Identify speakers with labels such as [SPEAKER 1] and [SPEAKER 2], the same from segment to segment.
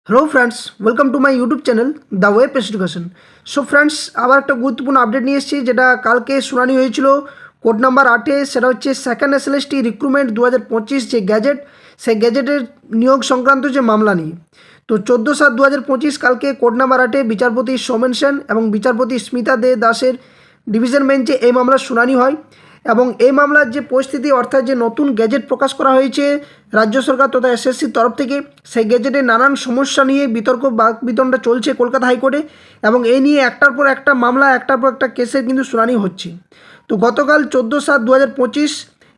[SPEAKER 1] Hello friends, welcome to my YouTube channel the web education. So friends, আবার একটা গুরুত্বপূর্ণ update নিয়ে এসেছি, যেটা কালকে শুনানি হয়েছিল কোড নাম্বার 8-এ। সেটা হচ্ছে সেকেন্ড এসএলএসটি রিক্রুটমেন্ট 2025 যে গ্যাজেট, সেই গ্যাজেটের নিয়োগ সংক্রান্ত যে মামলা নিয়ে। তো 14/7/2025 কালকে কোড নাম্বার 8-এ বিচারপতি সৌমেন সেন এবং বিচারপতি স্মিতা দে দাসের ডিভিশন বেঞ্চে এই মামলার শুনানি হয়। এবং এই মামলার যে পরিস্থিতি, অর্থাৎ যে নতুন গ্যাজেট প্রকাশ করা হয়েছে রাজ্য সরকার তথা এসএসসির তরফ থেকে, সেই গ্যাজেটে নানান সমস্যা নিয়ে বিতর্ক বাকবিতণ্ডা চলছে কলকাতা হাইকোর্টে। এবং এই নিয়ে একটার পর একটা মামলা, একটার পর একটা কেসের কিন্তু শুনানি হচ্ছে। তো গতকাল 14/7/2025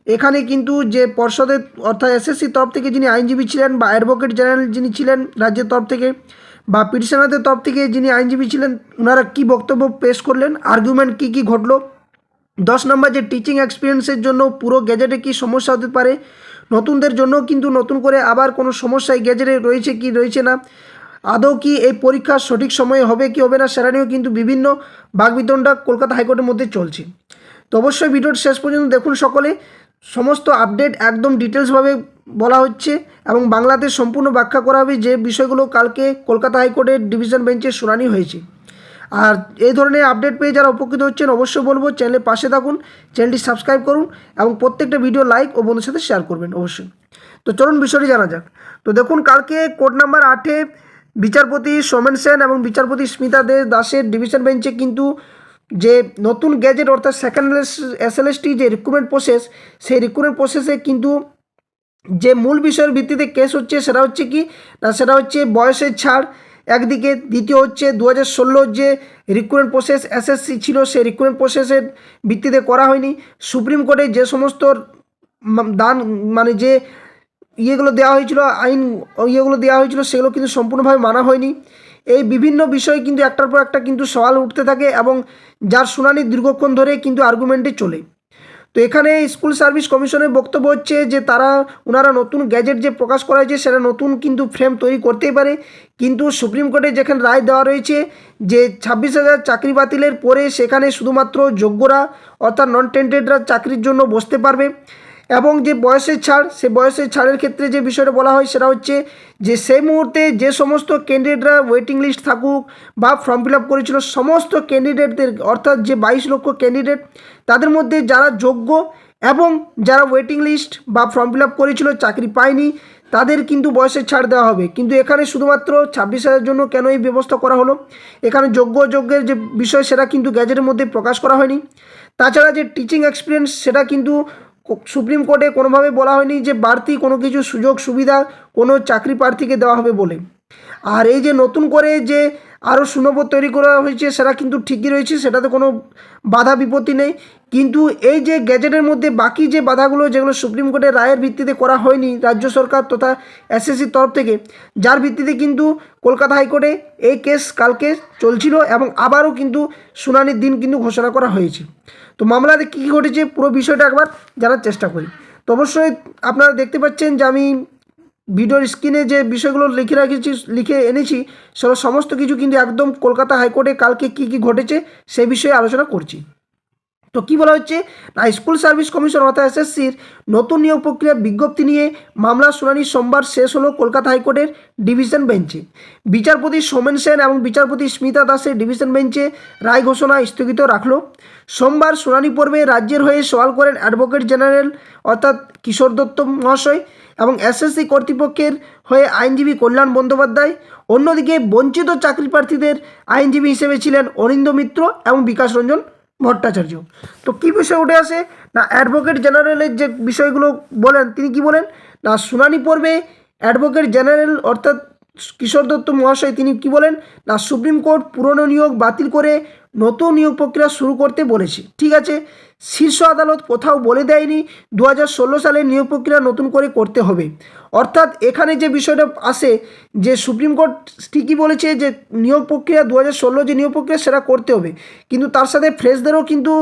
[SPEAKER 1] এখানে কিন্তু যে পর্ষদের অর্থাৎ এসএসসির তরফ থেকে যিনি আইনজীবী ছিলেন বা অ্যাডভোকেট জেনারেল যিনি ছিলেন রাজ্যের তরফ থেকে, বা পিটিশনারদের তরফ থেকে যিনি আইনজীবী ছিলেন, ওনারা কী বক্তব্য পেশ করলেন, আর্গুমেন্ট কী ঘটলো, 10 নম্বর যে টিচিং এক্সপিরিয়েন্সের জন্য পুরো গ্যাজেটে কী সমস্যা হতে পারে, নতুনদের জন্য কিন্তু নতুন করে আবার কোনো সমস্যা এই গ্যাজেটে রয়েছে কি রয়েছে না, আদৌ কি এই পরীক্ষা সঠিক সময়ে হবে কি হবে না, সেটা নিয়েও কিন্তু বিভিন্ন বাকবিতণ্ডা কলকাতা হাইকোর্টের মধ্যে চলছে। তো অবশ্যই ভিডিওর শেষ পর্যন্ত দেখুন সকলে, সমস্ত আপডেট একদম ডিটেলসভাবে বলা হচ্ছে এবং বাংলাতে সম্পূর্ণ ব্যাখ্যা করা হবে যে বিষয়গুলো কালকে কলকাতা হাইকোর্টের ডিভিশন বেঞ্চে শুনানি হয়েছে। আর এই ধরনের আপডেট পেয়ে যারা উপকৃত হচ্ছেন, অবশ্যই বলবো চ্যানেলের পাশে থাকুন, চ্যানেলটি সাবস্ক্রাইব করুন এবং প্রত্যেকটা ভিডিও লাইক ও বন্ধুর সাথে শেয়ার করবেন অবশ্যই। তো চলুন বিষয়টি জানা যাক। তো দেখুন, কালকে কোড নাম্বার 8-এ বিচারপতি সৌমেন সেন এবং বিচারপতি স্মিতা দে দাসের ডিভিশন বেঞ্চে কিন্তু যে নতুন গ্যাজেট অর্থাৎ সেকেন্ড এসএলএসটি যে রিক্রুটমেন্ট প্রসেস, সেই রিক্রুটমেন্ট প্রসেসে কিন্তু যে মূল বিষয়ের ভিত্তিতে কেস হচ্ছে সেটা হচ্ছে কি না, সেটা হচ্ছে বয়সের ছাড় একদিকে, দ্বিতীয় হচ্ছে 2016 যে রিক্রুটমেন্ট প্রসেস এসএসসি ছিল, সেই রিক্রুটমেন্ট প্রসেসের ভিত্তিতে করা হয়নি। সুপ্রিম কোর্টে যে সমস্ত দান মানে যে ইয়েগুলো দেওয়া হয়েছিল, আইন ইয়েগুলো দেওয়া হয়েছিল, সেগুলো কিন্তু সম্পূর্ণভাবে মানা হয়নি। এই বিভিন্ন বিষয়ে কিন্তু একটার পর একটা কিন্তু সওয়াল উঠতে থাকে এবং যার শুনানি দীর্ঘক্ষণ ধরে কিন্তু আর্গুমেন্টে চলে। তো এখানে স্কুল সার্ভিস কমিশনের বক্তব্য হচ্ছে যে ওনারা নতুন গ্যাজেট যে প্রকাশ করা হয়েছে সেটা নতুন কিন্তু ফ্রেম তৈরি করতেই পারে, কিন্তু সুপ্রিম কোর্টে যেখানে রায় দেওয়া রয়েছে যে 26,000 চাকরি বাতিলের পরে সেখানে শুধুমাত্র যোগ্যরা অর্থাৎ নন টেন্টেডরা চাকরির জন্য বসতে পারবে। এবং যে বয়সের ছাড়, সে বয়সের ছাড়ের ক্ষেত্রে যে বিষয়টা বলা হয় সেটা হচ্ছে যে সেই মুহূর্তে যে সমস্ত ক্যান্ডিডেটরা ওয়েটিং লিস্ট থাকুক বা ফর্ম ফিল আপ করেছিল, সমস্ত ক্যান্ডিডেটদের অর্থাৎ যে 22 লক্ষ ক্যান্ডিডেট, তাদের মধ্যে যারা যোগ্য এবং যারা ওয়েটিং লিস্ট বা ফর্ম ফিল আপ করেছিল চাকরি পায়নি, তাদের কিন্তু বয়সের ছাড় দেওয়া হবে। কিন্তু এখানে শুধুমাত্র 26,000 জন্য কেন এই ব্যবস্থা করা হলো, এখানে যোগ্য অযোগ্যের যে বিষয় সেটা কিন্তু গ্যাজেটের মধ্যে প্রকাশ করা হয়নি। তাছাড়া যে টিচিং এক্সপিরিয়েন্স, সেটা কিন্তু সুপ্রিম কোর্টে কোনোভাবে বলা হয়নি যে বাড়তি কোনো কিছু সুযোগ সুবিধা কোনো চাকরি প্রার্থীকে দেওয়া হবে বলে। আর এই যে নতুন করে যে আরও শূন্যপদ তৈরি করা হয়েছে সেটা কিন্তু ঠিকই রয়েছে, সেটাতে কোনো বাধা বিপত্তি নেই। কিন্তু এই যে গ্যাজেটের মধ্যে বাকি যে বাধাগুলো, যেগুলো সুপ্রিম কোর্টের রায়ের ভিত্তিতে করা হয়নি রাজ্য সরকার তথা এসএসসির তরফ থেকে, যার ভিত্তিতে কিন্তু কলকাতা হাইকোর্টে এই কেস কালকে চলছিল এবং আবারও কিন্তু শুনানির দিন কিন্তু ঘোষণা করা হয়েছে। তো মামলাতে কী ঘটেছে পুরো বিষয়টা একবার জানার চেষ্টা করি। তো অবশ্যই আপনারা দেখতে পাচ্ছেন যে আমি ভিডিওর স্ক্রিনে যে বিষয়গুলো লিখে এনেছি, সেগুলো সমস্ত কিছু কিন্তু একদম কলকাতা হাইকোর্টে কালকে কী ঘটেছে সেই বিষয়ে আলোচনা করছি। তো কী বলা হচ্ছে না, স্কুল সার্ভিস কমিশন অর্থাৎ এসএসসির নতুন নিয়োগ প্রক্রিয়া বিজ্ঞপ্তি নিয়ে মামলার শুনানি সোমবার শেষ হলো কলকাতা হাইকোর্টের ডিভিশন বেঞ্চে। বিচারপতি সৌমেন সেন এবং বিচারপতি স্মিতা দাসের ডিভিশন বেঞ্চে রায় ঘোষণা স্থগিত রাখলো। সোমবার শুনানি পর্বে রাজ্যের হয়ে সওয়াল করেন অ্যাডভোকেট জেনারেল অর্থাৎ কিশোর দত্ত মহাশয় এবং এসএসসি কর্তৃপক্ষের হয়ে আইনজীবী কল্যাণ বন্দ্যোপাধ্যায়। অন্যদিকে বঞ্চিত চাকরি প্রার্থীদের আইনজীবী হিসেবে ছিলেন অরিন্দ মিত্র এবং বিকাশ রঞ্জন ভট্টাচার্য। তো কী বিষয় উঠে আসে না, অ্যাডভোকেট জেনারেলের যে বিষয়গুলো বলেন, তিনি কি বলেন না, শুনানি পর্বে অ্যাডভোকেট জেনারেল অর্থাৎ কিশোর দত্ত মহাশয় তিনি কি বলেন না, সুপ্রিম কোর্ট পুরনো নিয়োগ বাতিল করে নতুন নিয়োগ প্রক্রিয়া শুরু করতে বলেছে। ঠিক আছে, শীর্ষ আদালত কোথাও বলে দেয়নি 2016 সালের নিয়োগ প্রক্রিয়া নতুন করে করতে হবে। অর্থাৎ এখানে যে বিষয়টা আসে যে সুপ্রিম কোর্ট ঠিকই বলেছে যে নিয়োগ প্রক্রিয়া 2016 যে নিয়োগ প্রক্রিয়া সেটা করতে হবে, কিন্তু তার সাথে ফ্রেশদেরও কিন্তু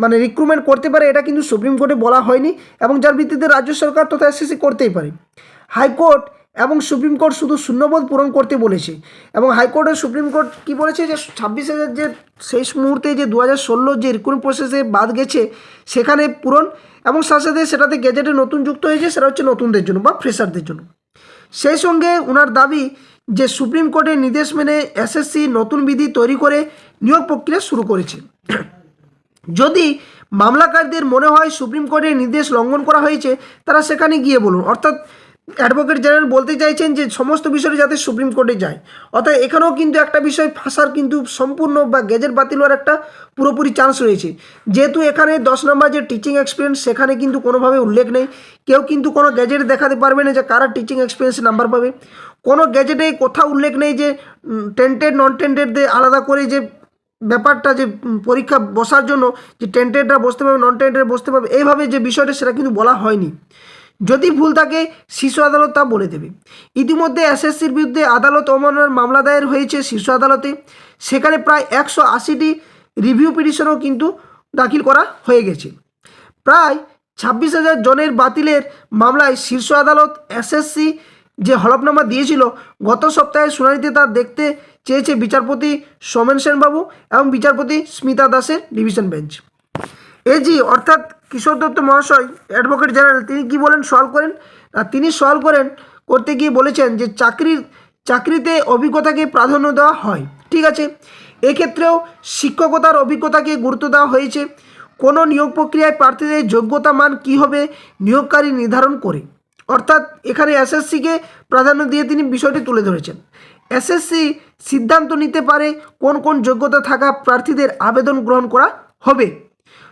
[SPEAKER 1] মানে রিক্রুটমেন্ট করতে পারে, এটা কিন্তু সুপ্রিম কোর্টে বলা হয়নি এবং যার ভিত্তিতে রাজ্য সরকার তথা এসএসসি করতেই পারে। হাইকোর্ট এবং সুপ্রিম কোর্ট শুধু শূন্যপদ পূরণ করতে বলেছে এবং হাইকোর্ট ও সুপ্রিম কোর্ট কী বলেছে যে 26,000 যে শেষ মুহূর্তে যে 2016 যে রিক্রুটমেন্ট প্রসেসে বাদ গেছে সেখানে পূরণ, এবং সাথে সাথে সেটাতে গ্যাজেটে নতুন যুক্ত হয়েছে, সেটা হচ্ছে নতুনদের জন্য বা ফ্রেশারদের জন্য। সেই সঙ্গে ওনার দাবি যে সুপ্রিম কোর্টের নির্দেশ মেনে এসএসসি নতুন বিধি তৈরি করে নিয়োগ প্রক্রিয়া শুরু করেছে। যদি মামলাকারীদের মনে হয় সুপ্রিম কোর্টের নির্দেশ লঙ্ঘন করা হয়েছে, তারা সেখানে গিয়ে বলুন। অর্থাৎ অ্যাডভোকেট জেনারেল বলতে চাইছেন যে সমস্ত বিষয়ে যাতে সুপ্রিম কোর্টে যায়। অর্থাৎ এখানেও কিন্তু একটা বিষয় ফাঁসার কিন্তু সম্পূর্ণ বা গেজেট বাতিল হওয়ার একটা পুরোপুরি চান্স রয়েছে, যেহেতু এখানে 10 নম্বর যে টিচিং এক্সপিরিয়েন্স সেখানে কিন্তু কোনোভাবে উল্লেখ নেই। কেউ কিন্তু কোনো গ্যাজেট দেখাতে পারবে না যে কারা টিচিং এক্সপিরিয়েন্স নাম্বার পাবে। কোনো গ্যাজেটে কোথাও উল্লেখ নেই যে টেন্টেড নন টেন্টেডদের আলাদা করে যে ব্যাপারটা, যে পরীক্ষা বসার জন্য যে টেন্টেডরা বসতে পারবে, নন টেন্টেড বসতে পারবে, এইভাবে যে বিষয়টা সেটা কিন্তু বলা হয়নি। যদি ভুল থাকে শীর্ষ আদালত তা বলে দেবে। ইতিমধ্যে এসএসসির বিরুদ্ধে আদালত অবমাননার মামলা দায়ের হয়েছে শীর্ষ আদালতে। সেখানে প্রায় 180টি রিভিউ পিটিশনও কিন্তু দাখিল করা হয়ে গেছে। প্রায় 26,000 জনের বাতিলের মামলায় শীর্ষ আদালত এসএসসি যে হলফনামা দিয়েছিল, গত সপ্তাহে শুনানিতে তা দেখতে চেয়েছে বিচারপতি সোমেন সেনবাবু এবং বিচারপতি স্মিতা দাসের ডিভিশন বেঞ্চ। এজি অর্থাৎ কিশোর দত্ত মহাশয় অ্যাডভোকেট জেনারেল তিনি কি বলেন, সওয়াল করেন। তিনি সওয়াল করতে গিয়ে বলেছেন যে চাকরিতে অভিজ্ঞতাকে প্রাধান্য দেওয়া হয়, ঠিক আছে, এক্ষেত্রেও শিক্ষকতার অভিজ্ঞতাকে গুরুত্ব দেওয়া হয়েছে। কোনো নিয়োগ প্রক্রিয়ায় প্রার্থীদের যোগ্যতা মান কী হবে নিয়োগকারী নির্ধারণ করে। অর্থাৎ এখানে এসএসসিকে প্রাধান্য দিয়ে তিনি বিষয়টি তুলে ধরেছেন। এসএসসি সিদ্ধান্ত নিতে পারে কোন কোন যোগ্যতা থাকা প্রার্থীদের আবেদন গ্রহণ করা হবে।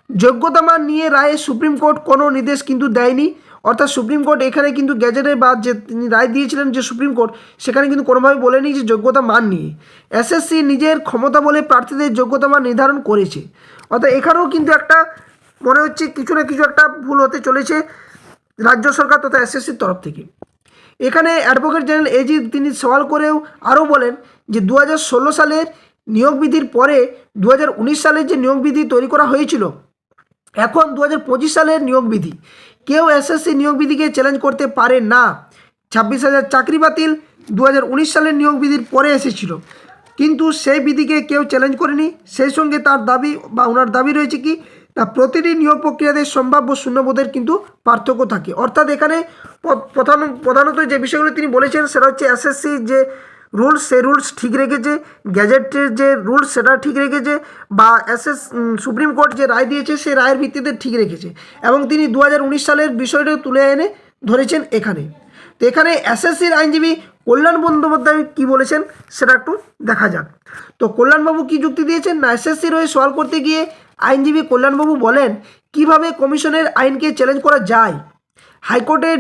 [SPEAKER 1] যোগ্যতা মান নিয়ে রায়ে সুপ্রিম কোর্ট কোনো নির্দেশ কিন্তু দেয়নি। অর্থাৎ সুপ্রিম কোর্ট এখানে কিন্তু গ্যাজেটে বা যে তিনি রায় দিয়েছিলেন যে সুপ্রিম কোর্ট, সেখানে কিন্তু কোনোভাবে বলেনি যে যোগ্যতা মান নিয়ে। এসএসসি নিজের ক্ষমতা বলে প্রার্থীদের যোগ্যতা মান নির্ধারণ করেছে। অর্থাৎ এখানেও কিন্তু একটা মনে হচ্ছে কিছু না কিছু একটা ভুল হতে চলেছে রাজ্য সরকার তথা এসএসসির তরফ থেকে। এখানে অ্যাডভোকেট জেনারেল এজি তিনি সওয়াল করেও আরও বলেন যে 2016 সালের নিয়োগ বিধির পরে 2019 সালের যে নিয়োগ বিধি তৈরি করা হয়েছিল, এখন 2025 সালের নিয়োগ বিধি, কেউ এসএসসি নিয়োগ বিধিকে চ্যালেঞ্জ করতে পারে না। 26,000 চাকরি বাতিল 2019 সালের নিয়োগ বিধির পরে এসেছিল, কিন্তু সেই বিধিকে কেউ চ্যালেঞ্জ করেনি। সেই সঙ্গে তার দাবি বা ওনার দাবি রয়েছে কি না, প্রতিটি নিয়োগ প্রক্রিয়াতে সম্ভাব্য শূন্যবোধের কিন্তু পার্থক্য থাকে। অর্থাৎ এখানে প্রধানত যে বিষয়গুলো তিনি বলেছেন সেটা হচ্ছে এসএসসি যে রুলস সেই রুলস ঠিক রেখেছে, গ্যাজেটের যে রুলস সেটা ঠিক রেখেছে, বা সুপ্রিম কোর্ট যে রায় দিয়েছে সেই রায়ের ভিত্তিতে ঠিক রেখেছে, এবং তিনি 2019 সালের বিষয়টা তুলে এনে ধরেছেন এখানে। তো এখানে এসএসসির আইনজীবী কল্যাণ বন্দ্যোপাধ্যায় কী বলেছেন সেটা একটু দেখা যাক। তো কল্যাণবাবু কী যুক্তি দিয়েছেন না, এসএসসির হয়ে সওয়াল করতে গিয়ে আইনজীবী কল্যাণবাবু বলেন কিভাবে কমিশনের আইনকে চ্যালেঞ্জ করা যায়। হাইকোর্টের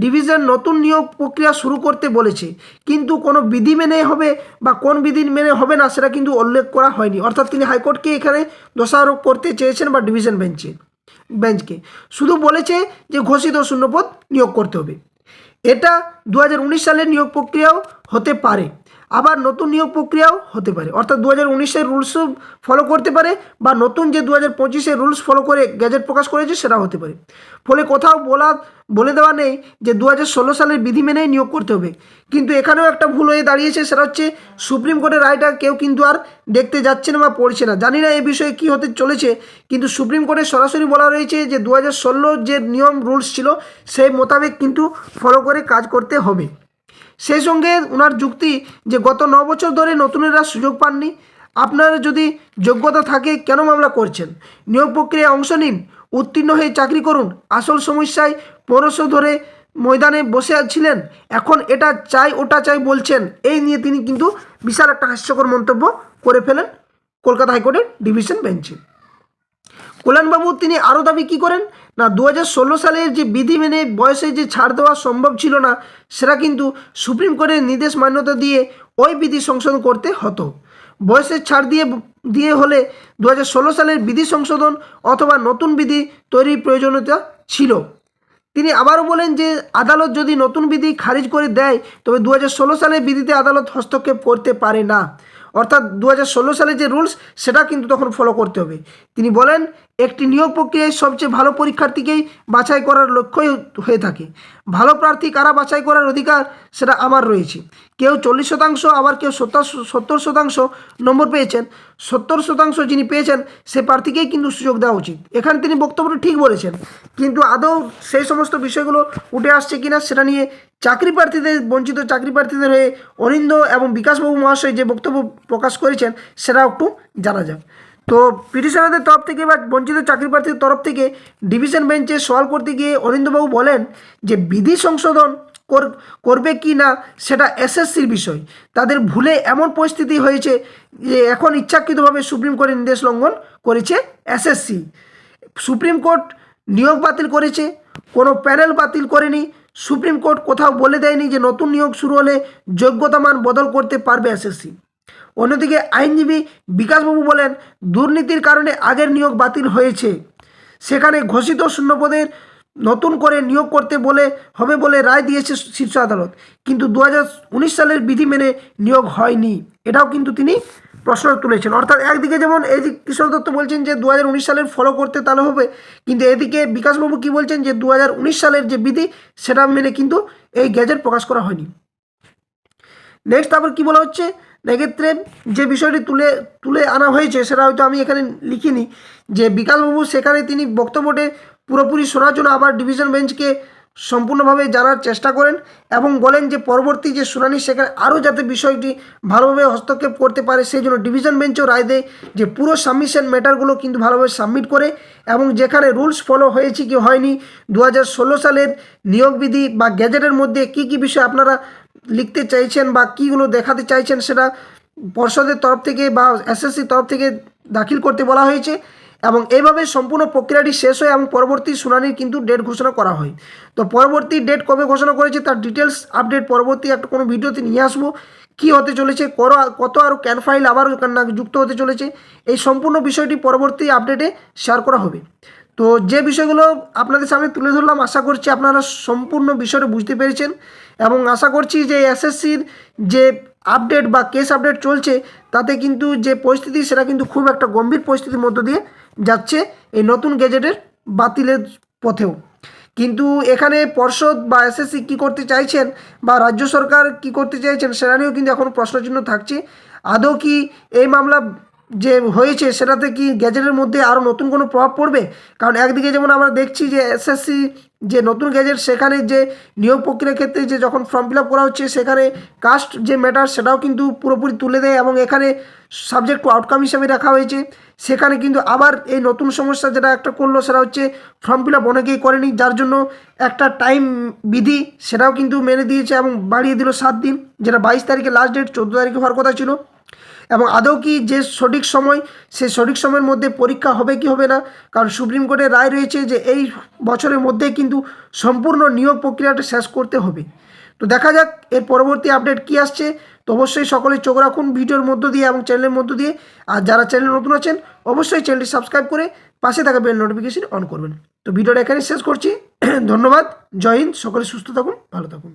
[SPEAKER 1] ডিভিশন নতুন নিয়োগ প্রক্রিয়া শুরু করতে বলেছে, কিন্তু কোনো বিধি মেনে হবে বা কোন বিধি মেনে হবে না সেটা কিন্তু উল্লেখ করা হয়নি। অর্থাৎ তিনি হাইকোর্টকে এখানে দোষারোপ করতে চেয়েছেন বা ডিভিশন বেঞ্চকে শুধু বলেছে যে ঘোষিত শূন্যপদ নিয়োগ করতে হবে। এটা 2019 সালের নিয়োগ প্রক্রিয়াও হতে পারে, আবার নতুন নিয়োগ প্রক্রিয়াও হতে পারে। অর্থাৎ 2019-এর রুলসও ফলো করতে পারে, বা নতুন যে 2025-এর রুলস ফলো করে গ্যাজেট প্রকাশ করেছে সেটা হতে পারে। ফলে কোথাও বলে দেওয়া নেই যে 2016 সালের বিধি মেনেই নিয়োগ করতে হবে। কিন্তু এখানেও একটা ভুল হয়ে দাঁড়িয়েছে, সেটা হচ্ছে সুপ্রিম কোর্টের রায়টা কেউ কিন্তু আর দেখতে যাচ্ছে না বা পড়ছে না। জানি না এই বিষয়ে কী হতে চলেছে, কিন্তু সুপ্রিম কোর্টে সরাসরি বলা রয়েছে যে 2016 যে নিয়ম রুলস ছিল সেই মোতাবেক কিন্তু ফলো করে কাজ করতে হবে। সেই সঙ্গে ওনার যুক্তি যে গত 9 বছর ধরে নতুনেরা সুযোগ পাননি, আপনার যদি যোগ্যতা থাকে কেন মামলা করছেন, নিয়োগ প্রক্রিয়ায় অংশ নিন, উত্তীর্ণ হয়ে চাকরি করুন। আসল সমস্যায় 15 বছর ধরে ময়দানে বসে ছিলেন, এখন এটা চাই ওটা চাই বলছেন। এই নিয়ে তিনি কিন্তু বিশাল একটা হাস্যকর মন্তব্য করে ফেলেন কলকাতা হাইকোর্টের ডিভিশন বেঞ্চে। কল্যাণবাবু তিনি আরও দাবি কী করেন না, 2016 সালের যে বিধি মেনে বয়সে যে ছাড় দেওয়া সম্ভব ছিল না, সেটা কিন্তু সুপ্রিম কোর্টের নির্দেশ মান্যতা দিয়ে ওই বিধি সংশোধন করতে হতো। বয়সের ছাড় দিয়ে হলে 2016 সালের বিধি সংশোধন অথবা নতুন বিধি তৈরির প্রয়োজনীয়তা ছিল। তিনি আবারও বলেন যে আদালত যদি নতুন বিধি খারিজ করে দেয় তবে 2016 সালের বিধিতে আদালত হস্তক্ষেপ করতে পারে না। অর্থাৎ 2016 সালে যে রুলস সেটা কিন্তু তখন ফলো করতে হবে। তিনি বলেন একটি নিয়োগ প্রক্রিয়ায় সবচেয়ে ভালো পরীক্ষার্থীকেই বাছাই করার লক্ষ্যই হয়ে থাকে। ভালো প্রার্থী কারা বাছাই করার অধিকার সেটা আমার রয়েছে। কেউ 40% আবার কেউ 70% নম্বর পেয়েছেন। 70% যিনি পেয়েছেন সে প্রার্থীকেই কিন্তু সুযোগ দেওয়া উচিত। এখানে তিনি বক্তব্যটা ঠিক বলেছেন, কিন্তু আদৌ সেই সমস্ত বিষয়গুলো উঠে আসছে কিনা সেটা নিয়ে চাকরি প্রার্থীদের, বঞ্চিত চাকরি প্রার্থীদের হয়ে অরিন্দ এবং বিকাশবাবু মহাশয় যে বক্তব্য প্রকাশ করেছেন সেটাও একটু জানা যাক। তো পিটিশনারদের তরফ থেকে বা বঞ্চিত চাকরি প্রার্থীদের তরফ থেকে ডিভিশন বেঞ্চে সওয়াল করতে গিয়ে অরিন্দবাবু বলেন যে বিধি সংশোধন করবে কি না সেটা এসএসসির বিষয়। তাদের ভুলে এমন পরিস্থিতি হয়েছে যে এখন ইচ্ছাকৃতভাবে সুপ্রিম কোর্টের নির্দেশ লঙ্ঘন করেছে এসএসসি। সুপ্রিম কোর্ট নিয়োগ বাতিল করেছে, কোনো প্যানেল বাতিল করেনি। সুপ্রিম কোর্ট কোথাও বলে দেয়নি যে নতুন নিয়োগ শুরু হলে যোগ্যতা মান বদল করতে পারবে এসএসসি। অন্যদিকে আইনজীবী বিকাশবাবু বলেন দুর্নীতির কারণে আগের নিয়োগ বাতিল হয়েছে, সেখানে ঘোষিত শূন্যপদের নতুন করে নিয়োগ করতে হবে বলে রায় দিয়েছে শীর্ষ আদালত, কিন্তু 2019 সালের বিধি মেনে নিয়োগ হয়নি। এটাও কিন্তু তিনি প্রশ্ন তুলেছেন। অর্থাৎ একদিকে যেমন এই যে কিশোর দত্ত বলছেন যে 2019 সালের ফলো করতে তাহলে হবে, কিন্তু এদিকে বিকাশবাবু কি বলছেন যে 2019 সালের যে বিধি সেটা মেনে কিন্তু এই গ্যাজেট প্রকাশ করা হয়নি। নেক্সট আবার কি বলা হচ্ছে, এক্ষেত্রে যে বিষয়টি তুলে আনা হয়েছে সেটা হয়তো আমি এখানে লিখিনি, যে বিকাশবাবু সেখানে তিনি বক্তব্যটি পুরোপুরি শোনার জন্য আবার ডিভিশন বেঞ্চকে সম্পূর্ণভাবে জানার চেষ্টা করেন এবং বলেন যে পরবর্তী যে শুনানি সেখানে আরও যাতে বিষয়টি ভালোভাবে হস্তক্ষেপ করতে পারে সেই জন্য ডিভিশন বেঞ্চও রায় দেয় যে পুরো সাবমিশন ম্যাটারগুলো কিন্তু ভালোভাবে সাবমিট করে এবং যেখানে রুলস ফলো হয়েছে কি হয়নি, 2016 সালের নিয়োগ বিধি বা গ্যাজেটের মধ্যে কী কী বিষয় আপনারা লিখতে চাইছেন বা কীগুলো দেখাতে চাইছেন সেটা পর্ষদের তরফ থেকে বা এসএসসির তরফ থেকে দাখিল করতে বলা হয়েছে এবং এইভাবে সম্পূর্ণ প্রক্রিয়াটি শেষ হয় এবং পরবর্তী শুনানির কিন্তু ডেট ঘোষণা করা হয়। তো পরবর্তী ডেট কবে ঘোষণা করেছে তার ডিটেলস আপডেট পরবর্তী একটা কোনো ভিডিওতে নিয়ে আসবো। কী হতে চলেছে, কত আরও ক্যান ফাইল আবার যুক্ত হতে চলেছে, এই সম্পূর্ণ বিষয়টি পরবর্তী আপডেটে শেয়ার করা হবে। তো যে বিষয়গুলো আপনাদের সামনে তুলে ধরলাম আশা করছি আপনারা সম্পূর্ণ বিষয়টা বুঝতে পেরেছেন এবং আশা করছি যে এসএসসির যে আপডেট বা কেস আপডেট চলছে তাতে কিন্তু যে পরিস্থিতি সেটা কিন্তু খুব একটা গম্ভীর পরিস্থিতির মধ্য দিয়ে যাচ্ছে এই নতুন গ্যাজেটের বাতিলের পথেও। কিন্তু এখানে পর্ষদ বা এসএসসি কী করতে চাইছেন বা রাজ্য সরকার কী করতে চাইছেন সেটা নিয়েও কিন্তু এখনও প্রশ্নচিহ্ন থাকছে। আদৌ কি এই মামলা যে হয়েছে সেটাতে কি গ্যাজেটের মধ্যে আরও নতুন কোনো প্রভাব পড়বে? কারণ একদিকে যেমন আমরা দেখছি যে এসএসসি যে নতুন গ্যাজেট সেখানে যে নিয়োগ প্রক্রিয়ার ক্ষেত্রে যে যখন ফর্ম ফিল আপ করা হচ্ছে সেখানে কাস্ট যে ম্যাটার সেটাও কিন্তু পুরোপুরি তুলে দেয় এবং এখানে সাবজেক্ট টু আউটকাম হিসাবে রাখা হয়েছে। সেখানে কিন্তু আবার এই নতুন সমস্যা যেটা একটা করলো সেটা হচ্ছে ফর্ম ফিল আপ অনেকেই করেনি, যার জন্য একটা টাইম বিধি সেটাও কিন্তু মেনে দিয়েছে এবং বাড়িয়ে দিল 7 দিন, যেটা 22 তারিখে লাস্ট ডেট, 14 তারিখে হওয়ার কথা ছিল। এবং আদৌ কি যে সঠিক সময় সেই সঠিক সময়ের মধ্যে পরীক্ষা হবে কি হবে না, কারণ সুপ্রিম কোর্টের রায় রয়েছে যে এই বছরের মধ্যে কিন্তু সম্পূর্ণ নিয়োগ প্রক্রিয়াটা শেষ করতে হবে। তো দেখা যাক এর পরবর্তী আপডেট কি আসছে। তো অবশ্যই সকলে চোখ রাখুন ভিডিওর মধ্য দিয়ে এবং চ্যানেলের মধ্য দিয়ে, আর যারা চ্যানেল নতুন আছেন অবশ্যই চ্যানেলটি সাবস্ক্রাইব করে পাশে থাকা বেল নোটিফিকেশন অন করবেন। তো ভিডিওটা এখানে শেষ করছি। ধন্যবাদ, জয় হিন্দ, সকলে সুস্থ থাকুন, ভালো থাকুন।